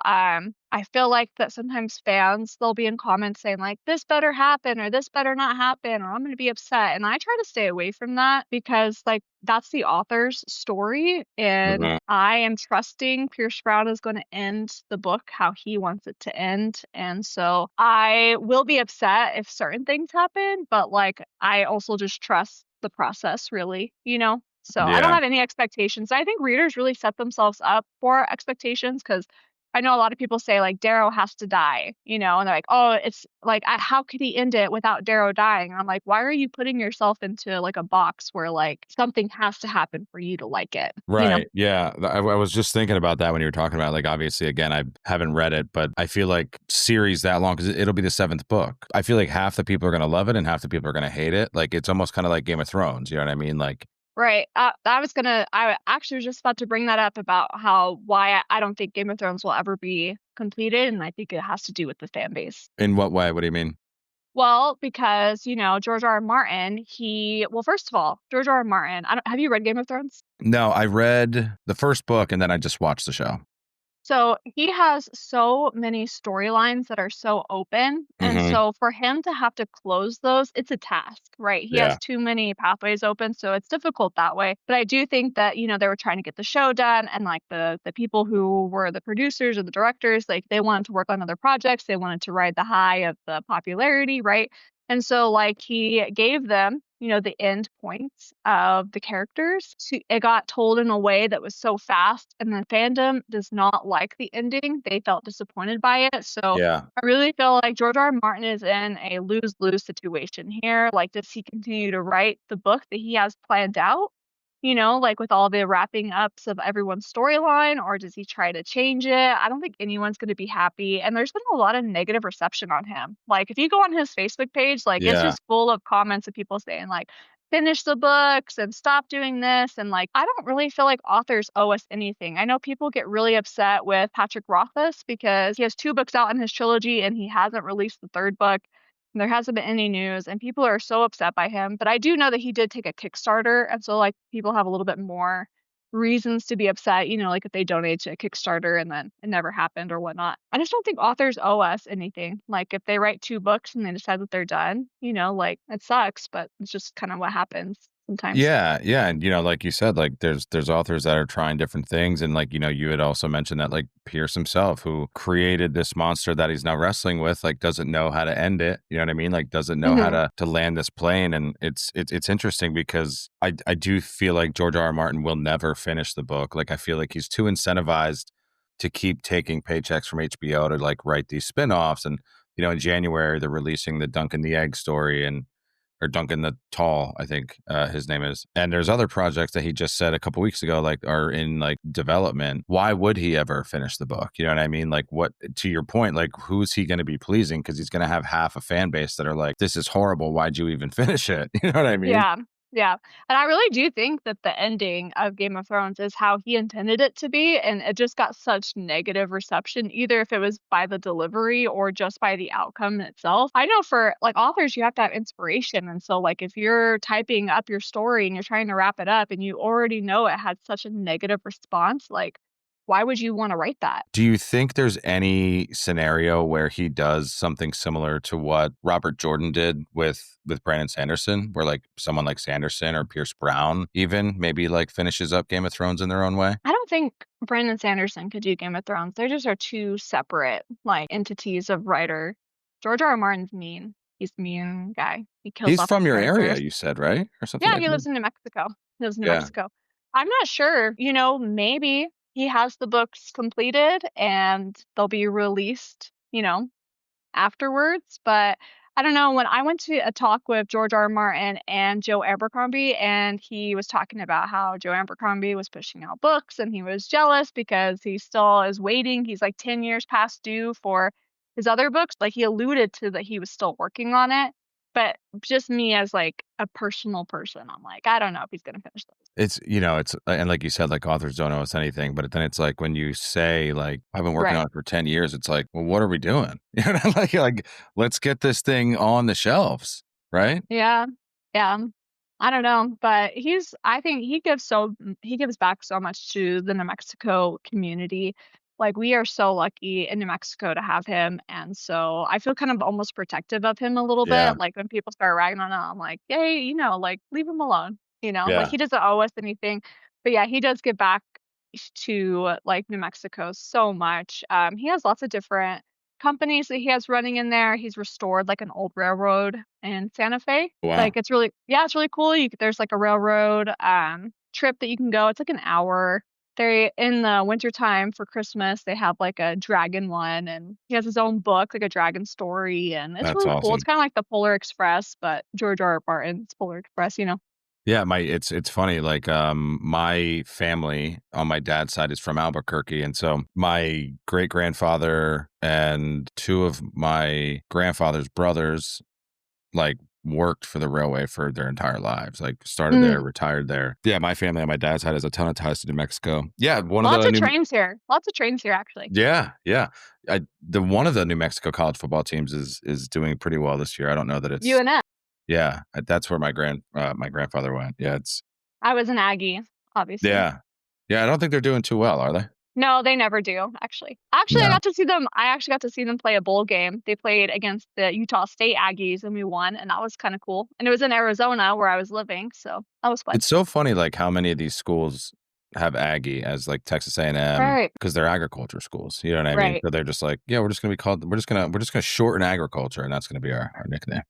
I feel like that sometimes fans they'll be in comments saying like this better happen or this better not happen or I'm going to be upset. And I try to stay away from that because like that's the author's story and Mhm. I am trusting Pierce Sprout is going to end the book how he wants it to end. And so I will be upset if certain things happen, but like I also just trust the process really, you know? So I don't Yeah. have any expectations. I think readers really set themselves up for expectations because I know a lot of people say like Darrow has to die, you know, and they're like, oh, it's like, how could he end it without Darrow dying? And I'm like, why are you putting yourself into like a box where like something has to happen for you to like it, you know? Right. Yeah. I was just thinking about that when you were talking about, like, obviously, again, I haven't read it, but I feel like series that long, because it'll be the seventh book. I feel like half the people are going to love it and half the people are going to hate it. Like, it's almost kind of like Game of Thrones. You know what I mean? Like, Right. I actually was just about to bring that up about why I don't think Game of Thrones will ever be completed. And I think it has to do with the fan base. in what way? What do you mean? Well, because, you know, George R. R. Martin, well, first of all, George R. R. Martin, have you read Game of Thrones? No, I read the first book and then I just watched the show. So he has so many storylines that are so open. And Hmm. so for him to have to close those, it's a task, right? He Yeah. has too many pathways open. So it's difficult that way. But I do think that, you know, they were trying to get the show done and like the people who were the producers or the directors, like they wanted to work on other projects. They wanted to ride the high of the popularity, right? And so like he gave them, you know, the end points of the characters. It got told in a way that was so fast, and the fandom does not like the ending. They felt disappointed by it. So Yeah. I really feel like George R. R. Martin is in a lose-lose situation here. Like, does he continue to write the book that he has planned out? You know, like with all the wrapping ups of everyone's storyline, or does he try to change it? I don't think anyone's going to be happy. And there's been a lot of negative reception on him. Like, if you go on his Facebook page, like it's Yeah. just full of comments of people saying, like, finish the books and stop doing this. And like, I don't really feel like authors owe us anything. I know people get really upset with Patrick Rothfuss because he has two books out in his trilogy and he hasn't released the third book. There hasn't been any news and people are so upset by him. But I do know that he did take a Kickstarter. And so like people have a little bit more reasons to be upset, you know, like if they donate to a Kickstarter and then it never happened or whatnot. I just don't think authors owe us anything. Like if they write two books and they decide that they're done, you know, like it sucks, but it's just kind of what happens sometimes. Yeah, yeah, and like you said, like there's authors that are trying different things, and like you had also mentioned that like Pierce himself, who created this monster that he's now wrestling with, like doesn't know how to end it. You know what I mean? Like doesn't know how Hmm. to land this plane, and it's interesting because I do feel like George R. R. Martin will never finish the book. Like I feel like he's too incentivized to keep taking paychecks from HBO to like write these spin-offs, and in January they're releasing the Dunk and the Egg story, and or Duncan the Tall, I think his name is. And there's other projects that he just said a couple weeks ago, like are in like development. Why would he ever finish the book? You know what I mean? Like, what, to your point, like who's he going to be pleasing? Because he's going to have half a fan base that are like, this is horrible. Why'd you even finish it? You know what I mean? Yeah, yeah, and I really do think that the ending of Game of Thrones is how he intended it to be, and it just got such negative reception, either if it was by the delivery or just by the outcome itself. I know for, like, authors, you have to have inspiration, and so, like, if you're typing up your story and you're trying to wrap it up and you already know it had such a negative response, like, why would you wanna write that? Do you think there's any scenario where he does something similar to what Robert Jordan did with Brandon Sanderson, where like someone like Sanderson or Pierce Brown even maybe like finishes up Game of Thrones in their own way? I don't think Brandon Sanderson could do Game of Thrones. They just are two separate, like, entities of writer. George R. R. Martin's mean. He's a mean guy. He kills He's off his from your area, characters. you said, right? Or something Yeah, like he that? lives in New Mexico. He lives in New Yeah. Mexico. I'm not sure, maybe he has the books completed and they'll be released, afterwards. But I don't know. When I went to a talk with George R. R. Martin and Joe Abercrombie, and he was talking about how Joe Abercrombie was pushing out books and he was jealous because he still is waiting. He's like 10 years past due for his other books. Like he alluded to that he was still working on it. But just me as like a personal person, I'm like, I don't know if he's going to finish those. It's and like you said, like authors don't owe us anything, but then it's like when you say like I've been working Right. on it for 10 years, it's like, well, what are we doing? You know, like let's get this thing on the shelves, right? Yeah. Yeah. I don't know, but I think he gives back so much to the New Mexico community. Like we are so lucky in New Mexico to have him. And so I feel kind of almost protective of him a little Yeah. bit. Like when people start ragging on him, I'm like, hey, like leave him alone. Like Yeah. he doesn't owe us anything. But yeah, he does give back to like New Mexico so much. He has lots of different companies that he has running in there. He's restored like an old railroad in Santa Fe. Wow. Like it's really cool. There's like a railroad trip that you can go. It's like an hour. They in the wintertime for Christmas, they have like a dragon one and he has his own book, like a dragon story, and it's That's really cool. It's awesome. kind of like the Polar Express, but George R. R. Martin's Polar Express. Yeah, it's funny. Like, my family on my dad's side is from Albuquerque, and so my great grandfather and two of my grandfather's brothers like worked for the railway for their entire lives. Like, started there, Mm. retired there. Yeah, my family on my dad's side has a ton of ties to New Mexico. Yeah, one of Lots the of new. trains here. Lots of trains here, actually. Yeah, yeah. The one of the New Mexico college football teams is doing pretty well this year. I don't know that it's. UNF. Yeah, that's where my grandfather went. Yeah, it's. I was an Aggie, obviously. Yeah. Yeah, I don't think they're doing too well, are they? No, they never do, actually. Actually, No. I actually got to see them play a bowl game. They played against the Utah State Aggies and we won, and that was kind of cool. And it was in Arizona where I was living, so that was fun. It's so funny, like, how many of these schools have Aggie as, like, Texas A&M Right, because they're agriculture schools, you know what I mean? right. So they're just like, "Yeah, we're just gonna shorten agriculture, and that's gonna be our nickname."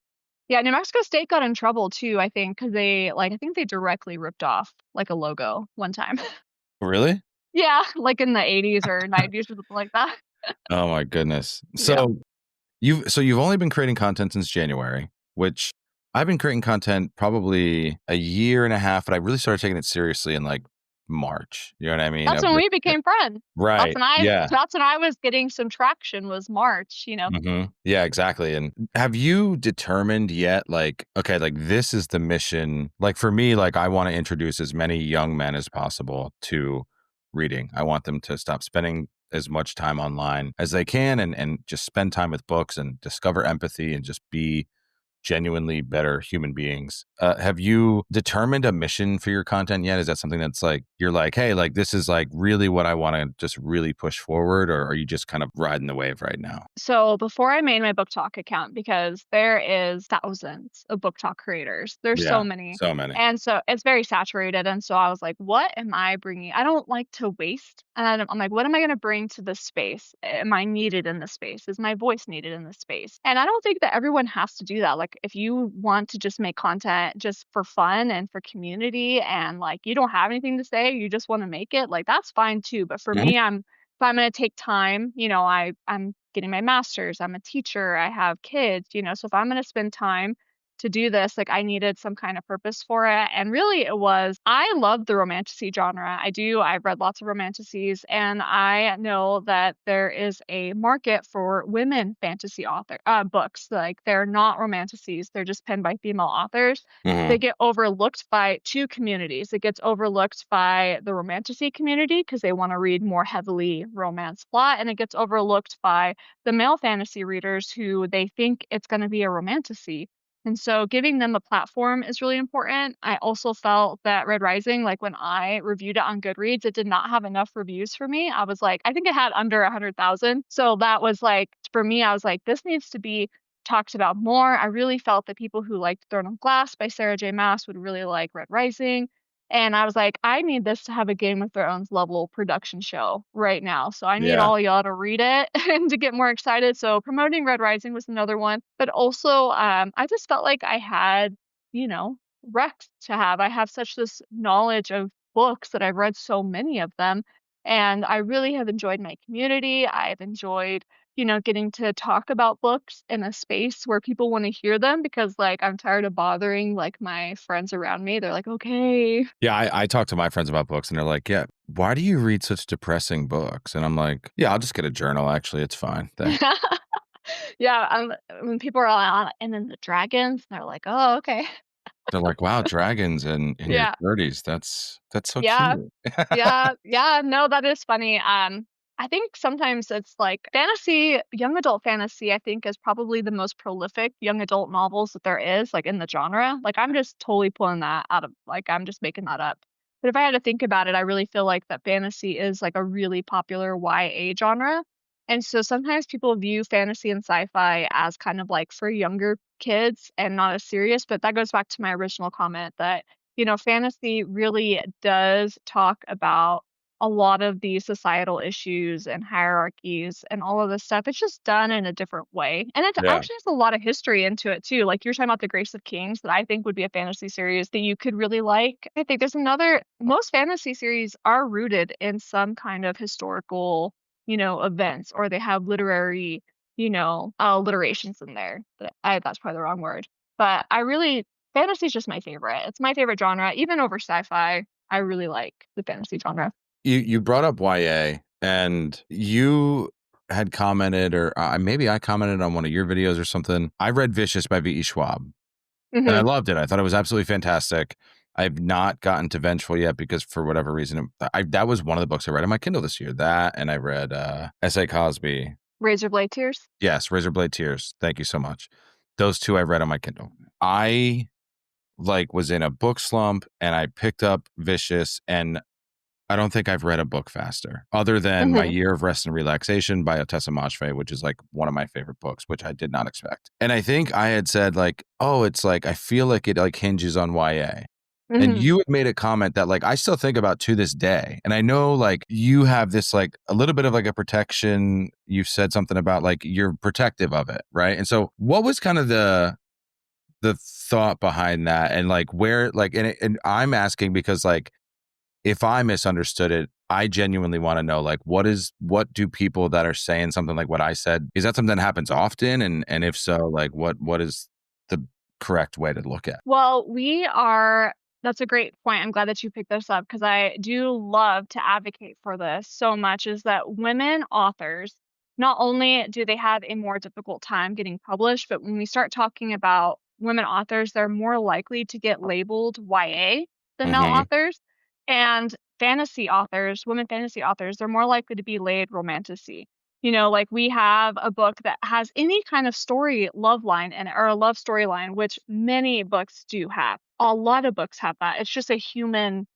Yeah, New Mexico State got in trouble too, I think, because I think they directly ripped off like a logo one time. Really? Yeah, like in the 80s or 90s or something like that. Oh my goodness. Yeah. You've only been creating content since January, which I've been creating content probably a year and a half, but I really started taking it seriously in, like, March, you know what I mean? That's when we became friends. Right, yeah. That's when I was getting some traction was March. Mhm. Yeah, exactly, and have you determined yet, like, okay, like, this is the mission like, for me, like, I wanna introduce as many young men as possible to reading. I want them to stop spending as much time online as they can and just spend time with books and discover empathy and just be genuinely better human beings. Have you determined a mission for your content yet? Is that something that's like, you're like, hey, like this is like really what I want to just really push forward? Or are you just kind of riding the wave right now? So before I made my book talk account, because there is thousands of book talk creators, there's so Yeah, many. so many. And so it's very saturated. And so I was like, what am I bringing? I don't like to waste. And I'm like, what am I going to bring to this space? Am I needed in this space? Is my voice needed in this space? And I don't think that everyone has to do that. Like, if you want to just make content just for fun and for community and like you don't have anything to say, you just want to make it, like that's fine too. But for Mhm. me, if I'm going to take time, I'm getting my master's, I'm a teacher, I have kids, so if I'm going to spend time to do this, like I needed some kind of purpose for it. And really it was, I love the romantasy genre. I do. I've read lots of romantasies, and I know that there is a market for women fantasy books. Like they're not romantasies. They're just penned by female authors. They Hmm. get overlooked by two communities. It gets overlooked by the romantasy community because they want to read more heavily romance plot, and it gets overlooked by the male fantasy readers who they think it's going to be a romantasy. And so giving them a platform is really important. I also felt that Red Rising, like when I reviewed it on Goodreads, it did not have enough reviews for me. I was like, I think it had under 100,000. So that was like, for me, I was like, this needs to be talked about more. I really felt that people who liked Throne of Glass by Sarah J. Maas would really like Red Rising. And I was like, I need this to have a Game of Thrones level production show right now. So I need Yeah. all y'all to read it and to get more excited. So promoting Red Rising was another one. But also, I just felt like I had, you know, Rex to have. I have such this knowledge of books that I've read so many of them. And I really have enjoyed my community. I've enjoyed, getting to talk about books in a space where people want to hear them because like I'm tired of bothering like my friends around me. They're like, okay. Yeah, I talk to my friends about books and they're like, yeah, why do you read such depressing books? And I'm like, yeah, I'll just get a journal. Actually, it's fine. Thanks. Yeah, when people are on and then the dragons, they're like, oh, okay. They're like, wow, dragons in your Yeah. 30s. That's so Yeah. cute. Yeah. Yeah. No, that is funny. I think sometimes it's like fantasy, young adult fantasy, I think is probably the most prolific young adult novels that there is, like in the genre. Like I'm just totally pulling that out of like I'm just making that up. But if I had to think about it, I really feel like that fantasy is like a really popular YA genre. And so sometimes people view fantasy and sci-fi as kind of like for younger kids and not as serious, but that goes back to my original comment that fantasy really does talk about a lot of these societal issues and hierarchies and all of this stuff. It's just done in a different way. And it Yeah. actually has a lot of history into it too. Like you're talking about the Grace of Kings that I think would be a fantasy series that you could really like. I think there's most fantasy series are rooted in some kind of historical, events, or they have literary, alliterations in there. That's probably the wrong word. But fantasy is just my favorite. It's my favorite genre, even over sci-fi. I really like the fantasy genre. You brought up YA and you had commented, or maybe I commented on one of your videos or something. I read Vicious by V.E. Schwab and I Hmm. loved it. I thought it was absolutely fantastic. I've not gotten to Vengeful yet because for whatever reason, that was one of the books I read on my Kindle this year. That, and I read S.A. Cosby. Razorblade Tears. Yes, Razorblade Tears. Thank you so much. Those two I read on my Kindle. I was in a book slump and I picked up Vicious, and I don't think I've read a book faster other than My Hmm. Year of Rest and Relaxation by Otessa Moshfegh, which is like one of my favorite books, which I did not expect. And I think I had said like, oh, it's like, I feel like it like hinges on YA. And Hmm. you had made a comment that like I still think about to this day. And I know like you have this like a little bit of like a protection. You've said something about like you're protective of it, right? And so what was kind of the thought behind that, and like where like and I'm asking because like if I misunderstood it, I genuinely want to know like what do people that are saying something like what I said, is that something that happens often, and if so, like what is the correct way to look at? Well, that's a great point. I'm glad that you picked this up because I do love to advocate for this so much is that women authors, not only do they have a more difficult time getting published, but when we start talking about women authors, they're more likely to get labeled YA than male Mm-hmm. authors. And women fantasy authors, they're more likely to be laid romantasy. Like we have a book that has any kind of story love line in it, or a love storyline, which many books do have. A lot of books have that. It's just a human,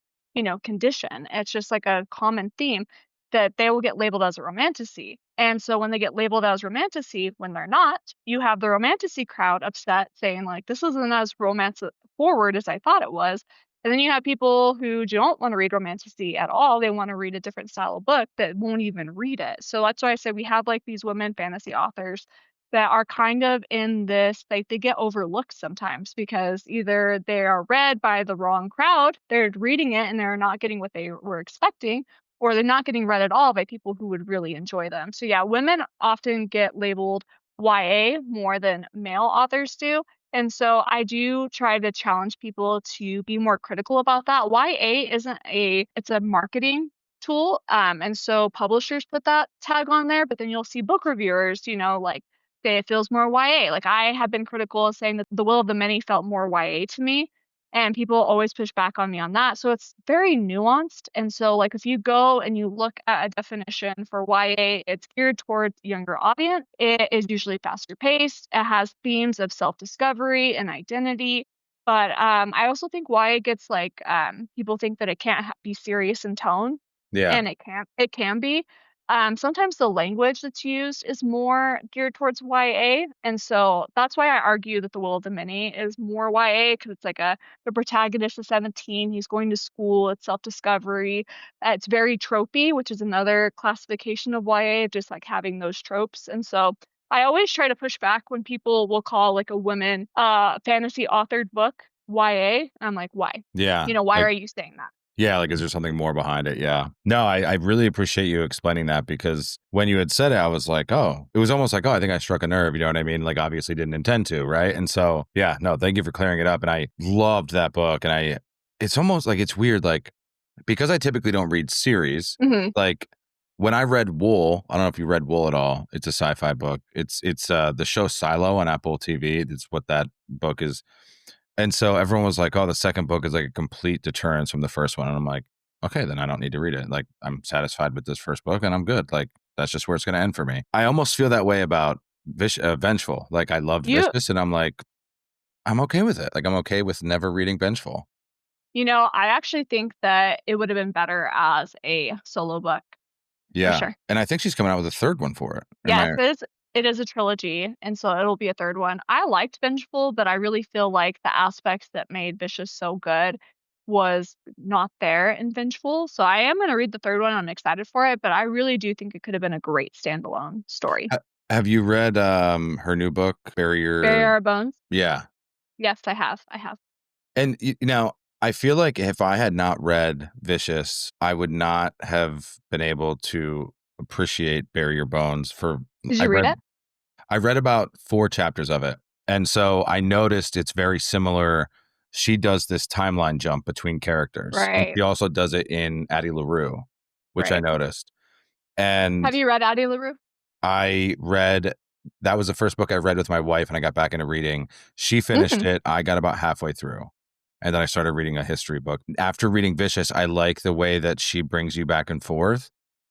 condition. It's just like a common theme that they will get labeled as a romantasy. And so when they get labeled as romantasy, when they're not, you have the romantasy crowd upset saying like, this isn't as romance forward as I thought it was. And then you have people who don't want to read romantasy at all. They want to read a different style of book that won't even read it. So that's why I said we have like these women fantasy authors that are kind of in this, like they get overlooked sometimes because either they are read by the wrong crowd, they're reading it and they're not getting what they were expecting, or they're not getting read at all by people who would really enjoy them. So yeah, women often get labeled YA more than male authors do. And so I do try to challenge people to be more critical about that. YA isn't it's a marketing tool. And so publishers put that tag on there, but then you'll see book reviewers, like say it feels more YA. Like I have been critical of saying that The Will of the Many felt more YA to me. And people always push back on me on that. So it's very nuanced. And so like if you go and you look at a definition for YA, it's geared towards younger audience. It is usually faster paced. It has themes of self-discovery and identity. But I also think YA gets like people think that it can't be serious in tone, Yeah. and it can be. Sometimes the language that's used is more geared towards YA, and so that's why I argue that The Will of the Many is more YA because it's like the protagonist is 17, he's going to school, it's self-discovery. It's very tropey, which is another classification of YA, just like having those tropes. And so I always try to push back when people will call like a women fantasy authored book YA. I'm like, why? Yeah. Why Like, are you saying that? yeah, like, is there something more behind it? Yeah. No, I really appreciate you explaining that because when you had said it, I was like, oh, it was almost like, oh, I think I struck a nerve. You know what I mean? Like, obviously didn't intend to, right? And so, yeah, no, thank you for clearing it up. And I loved that book. And it's almost like it's weird, like, because I typically don't read series, Hmm. like, when I read Wool, I don't know if you read Wool at all. It's a sci-fi book. It's the show Silo on Apple TV. It's what that book is. And so everyone was like, oh, the second book is like a complete deterrence from the first one. And I'm like, okay, then I don't need to read it. Like, I'm satisfied with this first book and I'm good. Like, that's just where it's going to end for me. I almost feel that way about Vengeful. Like, I loved You Vicious and I'm like, I'm okay with it. Like, I'm okay with never reading Vengeful. I actually think that it would have been better as a solo book for Yeah. sure. And I think she's coming out with a third one for it. Am Yes, I? it is a trilogy, and so it'll be a third one. I liked Vengeful, but I really feel like the aspects that made Vicious so good was not there in Vengeful. So I am gonna read the third one. I'm excited for it, but I really do think it could have been a great standalone story. Have you read her new book, Barrier? Bare Bones? Yeah. Yes, I have. I have. And I feel like if I had not read Vicious, I would not have been able to appreciate Bury Your Bones for Did I you read read it? I read about 4 chapters of it. And so I noticed it's very similar. She does this timeline jump between characters. And Right. she also does it in Addie LaRue, which I Right. noticed. And Have you read Addie LaRue? I read that was the first book I read with my wife and I got back into reading. She finished Mhm. it. I got about halfway through. And then I started reading a history book. After reading Vicious, I like the way that she brings you back and forth,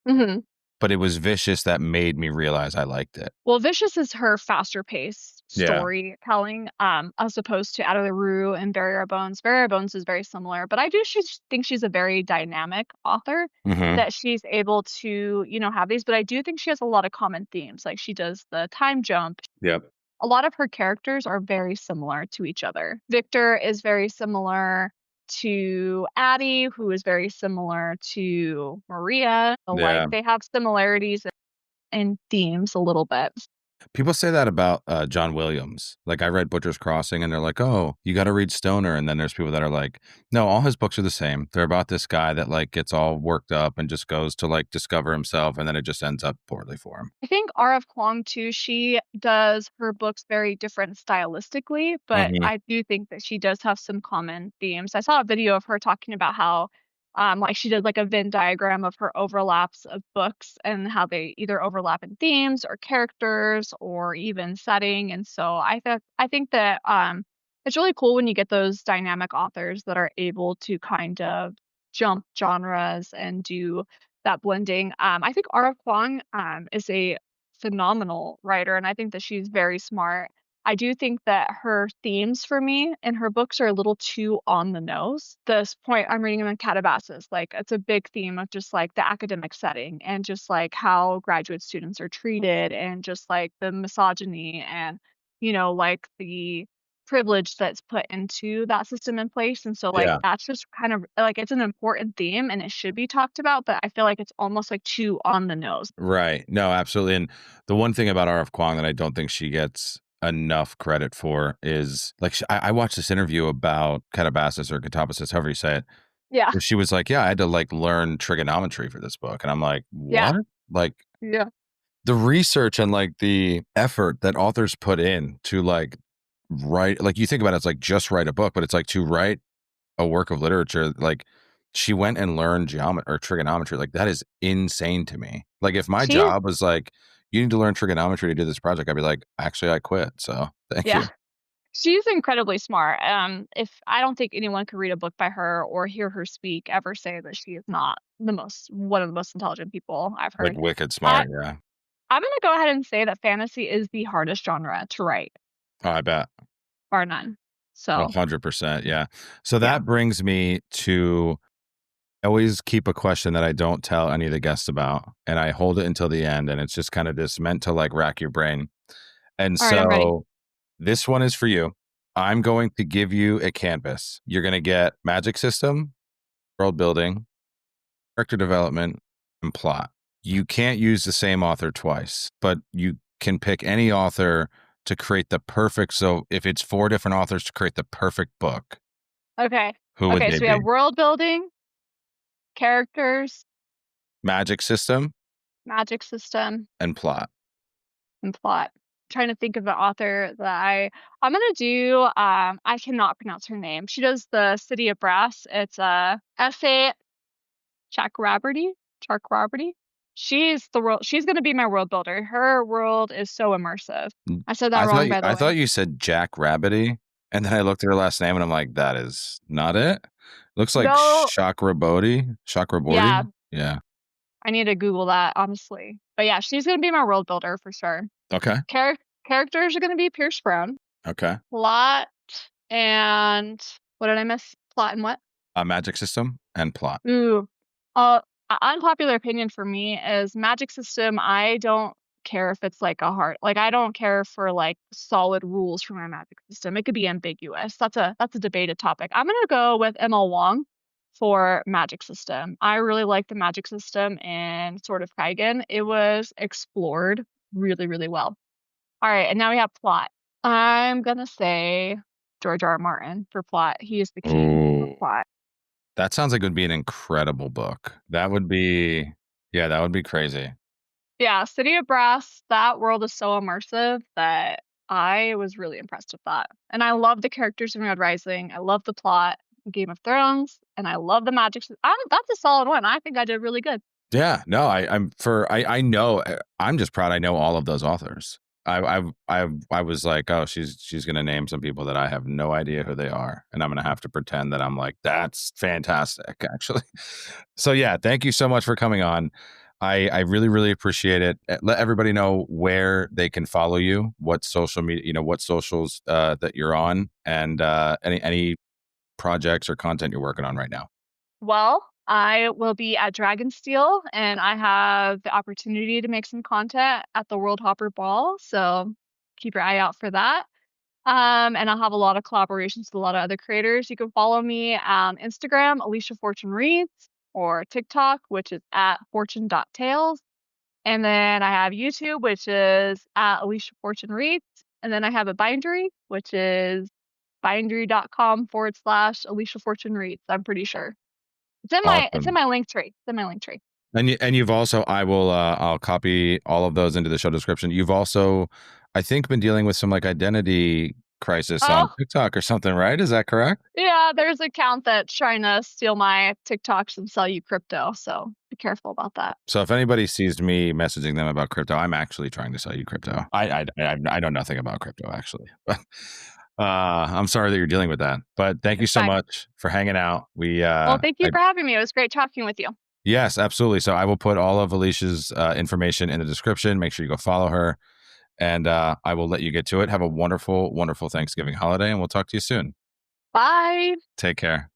Mhm. but it was Vicious that made me realize I liked it. Well, Vicious is her faster paced Yeah. storytelling, as opposed to Out of the Rue and Barrier Bones. Barrier Bones is very similar, but I do think she's a very dynamic author Mhm. that she's able to, have these. But I do think she has a lot of common themes. Like she does the time jump. Yep. A lot of her characters are very similar to each other. Victor is very similar to Addie, who is very similar to Maria. So, like Yeah. they have similarities in themes a little bit. People say that about John Williams. Like I read Butcher's Crossing and they're like, "Oh, you got to read Stoner." And then there's people that are like, "No, all his books are the same. They're about this guy that like gets all worked up and just goes to like discover himself and then it just ends up poorly for him." I think R.F. Kuang too, she does her books very different stylistically, but Mhm. I do think that she does have some common themes. I saw a video of her talking about how like she did like a Venn diagram of her overlaps of books and how they either overlap in themes or characters or even setting. And so I think that it's really cool when you get those dynamic authors that are able to kind of jump genres and do that blending. I think R.F. Kuang is a phenomenal writer, and I think that she's very smart. I do think that her themes for me in her books are a little too on the nose. This point I'm reading them in Calabasas, like it's a big theme of just like the academic setting and just like how graduate students are treated and just like the misogyny and like the privilege that's put into that system in place. And so like Yeah. that's just kind of like it's an important theme and it should be talked about, but I feel like it's almost like too on the nose. Right. No, absolutely. And the one thing about R.F. Kuang that I don't think she gets enough credit for is like I watched this interview about Catabasis or Catabasis, however you say it. Yeah. Where she was like, "Yeah, I had to like learn trigonometry for this book," and I'm like, Yeah. "What?" Like Yeah. the research and like the effort that authors put in to like write, like you think about it, it's like just write a book, but it's like to write a work of literature, like she went and learned geometry or trigonometry. Like that is insane to me. Like if my She's job was like, you need to learn trigonometry to do this project, I'd be like, actually, I quit. So thank yeah, you. she's incredibly smart. If I don't think anyone could read a book by her or hear her speak ever say that she is not one of the most intelligent people I've Like heard. wicked I smart. Yeah. I'm gonna go ahead and say that fantasy is the hardest genre to write, Oh, I bet. bar none. So 100%. Yeah. So yeah. that brings me to, I always keep a question that I don't tell any of the guests about, and I hold it until the end. And it's just kind of this meant to like rack your brain. And All right, I'm ready. so this one is for you. I'm going to give you a canvas. You're going to get magic system, world building, character development, and plot. You can't use the same author twice, but you can pick any author to create the perfect. So if it's 4 different authors to create the perfect book, Okay. who would Okay, they so we have be? world building, characters, Magic system magic system, and plot. and plot. Trying to think of the author that I'm gonna do. I cannot pronounce her name. She does the City of Brass. It's essay Chakrabarty. Chakrabarty. She's the world. She's gonna be my world builder. Her world is so immersive. I said that wrong, by the I way. thought you said Jack Rabbity, and then I looked at her last name and I'm like, that is not it. Looks like No, Chakraborty. yeah, Chakraborty. Yeah. I need to Google that honestly. But yeah, she's gonna be my world builder for sure. Okay. Characters are gonna be Pierce Brown. Okay. Plot and what did I miss? Plot and what? Magic system and plot. Ooh. Unpopular opinion for me is magic system. I don't care if it's like a hard, like I don't care for like solid rules for my magic system. It could be ambiguous. That's a debated topic. I'm gonna go with ML Wong for magic system. I really like the magic system in Sword of Kaigen. It was explored really, really well. All right, and now we have plot. I'm gonna say George R. R. Martin for plot. He is the king of Oh, plot. that sounds like it would be an incredible book. That would be, yeah, that would be crazy. Yeah, City of Brass, that world is so immersive that I was really impressed with that. And I love the characters in Red Rising. I love the plot, Game of Thrones, and I love the magic. That's a solid one. I think I did really good. Yeah, no, I know, I'm just proud I know all of those authors. I was like, oh, she's gonna name some people that I have no idea who they are, and I'm gonna have to pretend that I'm like, that's fantastic, actually. So yeah, thank you so much for coming on. I really really appreciate it. Let everybody know where they can follow you, what social media, what socials that you're on, and any projects or content you're working on right now. Well, I will be at Dragonsteel, and I have the opportunity to make some content at the World Hopper Ball. So keep your eye out for that. And I'll have a lot of collaborations with a lot of other creators. You can follow me on Instagram, Alysha Fortune Reads, or TikTok, which is at fortune.tales. And then I have YouTube, which is at Alysha Fortune Reads. And then I have a bindery, which is bindery.com/Alysha Fortune Reads. I'm pretty sure. It's in Awesome. my link tree. It's in my link tree. And you've also, I'll copy all of those into the show description. You've also, I think, been dealing with some like identity crisis on Oh, TikTok or something, right? Is that correct? yeah, there's an account that's trying to steal my TikToks and sell you crypto. So be careful about that. So if anybody sees me messaging them about crypto, I'm actually trying to sell you crypto. I know nothing about crypto actually, but I'm sorry that you're dealing with that. But thank you It's so fine. much for hanging out. Well, thank you for having me. It was great talking with you. Yes, absolutely. So I will put all of Alicia's information in the description. Make sure you go follow her. And I will let you get to it. Have a wonderful, wonderful Thanksgiving holiday, and we'll talk to you soon. Bye. Take care.